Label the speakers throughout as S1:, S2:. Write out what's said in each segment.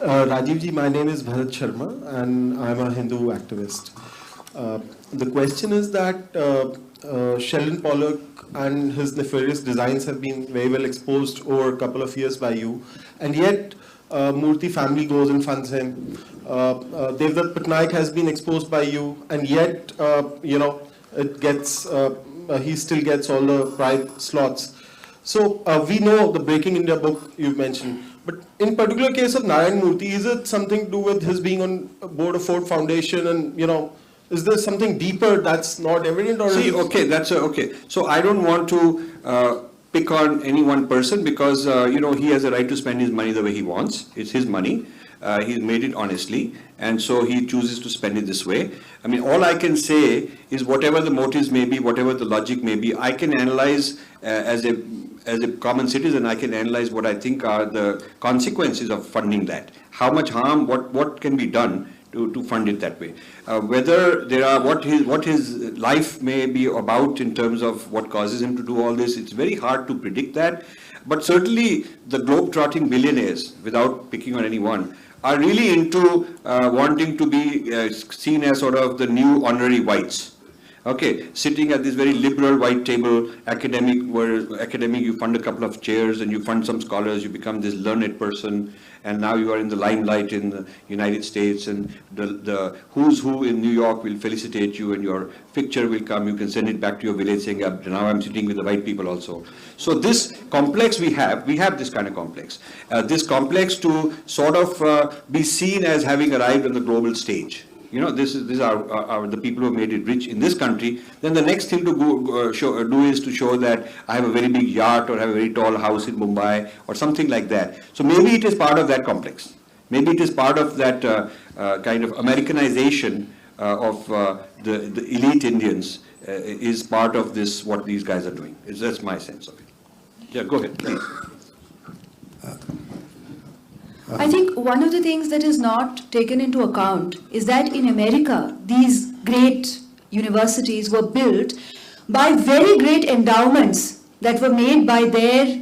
S1: Rajiv ji, my name is Bharat Sharma and I'm a Hindu activist. The question is that Sheldon Pollock and his nefarious designs have been very well exposed over a couple of years by you, and yet Murthy family goes and funds him. Devdutt Patnaik has been exposed by you, and yet it gets he still gets all the pride slots. So we know the Breaking India book you've mentioned, but in particular case of Narayan Murthy, is it something to do with his being on board of Ford Foundation, and is there something deeper that's not evident? Or
S2: see, okay, that's okay. So I don't want to pick on any one person because he has a right to spend his money the way he wants. It's his money. He's made it honestly, and so he chooses to spend it this way. I mean, all I can say is whatever the motives may be, whatever the logic may be, I can analyze as a common citizen. I can analyze what I think are the consequences of funding that. How much harm, what can be done to fund it that way. Whether there are what his life may be about in terms of what causes him to do all this, it's very hard to predict that. But certainly the globe-trotting billionaires, without picking on anyone, are really into wanting to be seen as sort of the new honorary whites. Okay, sitting at this very liberal white table, academic, where academic you fund a couple of chairs and you fund some scholars, you become this learned person, and now you are in the limelight in the United States, and the who's who in New York will felicitate you, and your picture will come, you can send it back to your village saying, now I'm sitting with the white people also. So this complex we have this kind of complex. This complex to sort of be seen as having arrived on the global stage. These are the people who have made it rich in this country. Then the next thing to do is to show that I have a very big yacht or have a very tall house in Mumbai or something like that. So maybe it is part of that complex. Maybe it is part of that kind of Americanization of the elite Indians is part of this, what these guys are doing. That's my sense of it. Yeah, go ahead, please.
S3: I think one of the things that is not taken into account is that in America, these great universities were built by very great endowments that were made by their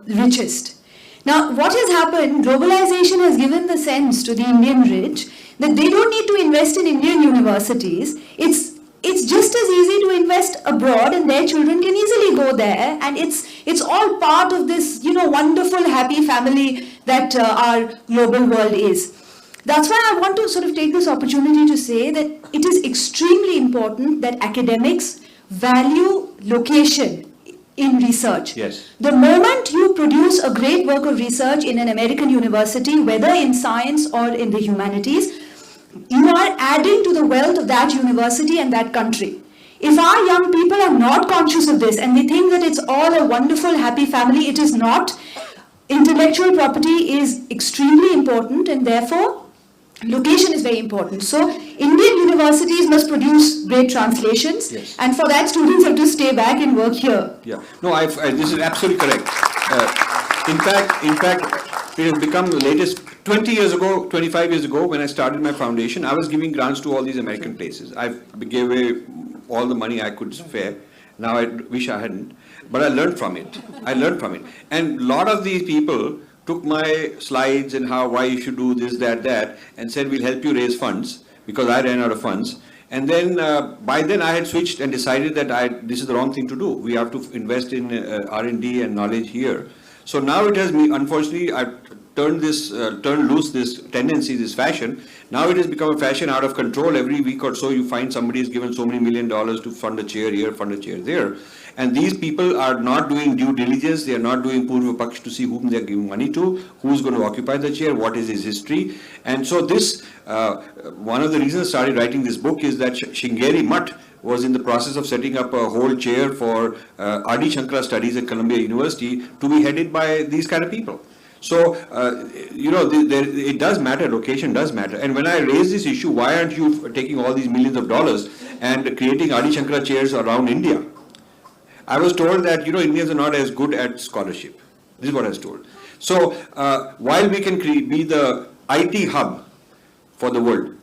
S3: richest. Now, what has happened, globalization has given the sense to the Indian rich that they don't need to invest in Indian universities. It's just as easy to invest abroad, and their children can easily go there, and it's all part of this wonderful happy family that our global world is. That's why I want to sort of take this opportunity to say that it is extremely important that academics value location in research.
S2: Yes.
S3: The moment you produce a great work of research in an American university, whether in science or in the humanities, you are adding to the wealth of that university and that country. If our young people are not conscious of this and they think that it's all a wonderful, happy family, it is not. Intellectual property is extremely important, and therefore location is very important. So Indian universities must produce great translations,
S2: yes,
S3: and for that students have to stay back and work here.
S2: Yeah, no, this is absolutely correct. In fact, it has become the latest. 20 years ago, 25 years ago, when I started my foundation, I was giving grants to all these American places. I gave away all the money I could spare. Now I wish I hadn't, but I learned from it. And a lot of these people took my slides and why you should do this, that, and said, we'll help you raise funds, because I ran out of funds. And then by then I had switched and decided that this is the wrong thing to do. We have to invest in R&D and knowledge here. So now it has, unfortunately, I've turned loose this tendency, this fashion. Now it has become a fashion out of control. Every week or so you find somebody has given so many $1 million to fund a chair here, fund a chair there. And these people are not doing due diligence. They are not doing Purva Paksh to see whom they are giving money to, who's going to occupy the chair, what is his history. And so this, one of the reasons I started writing this book is that Sringeri Mutt was in the process of setting up a whole chair for Adi Shankara studies at Columbia University to be headed by these kind of people. So, it does matter, location does matter. And when I raise this issue, why aren't you taking all these millions of dollars and creating Adi Shankara chairs around India? I was told that, Indians are not as good at scholarship. This is what I was told. So, while we can be the IT hub for the world,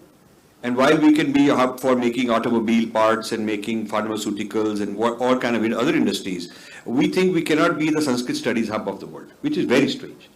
S2: and while we can be a hub for making automobile parts and making pharmaceuticals and all kind of other industries, we think we cannot be the Sanskrit studies hub of the world, which is very strange.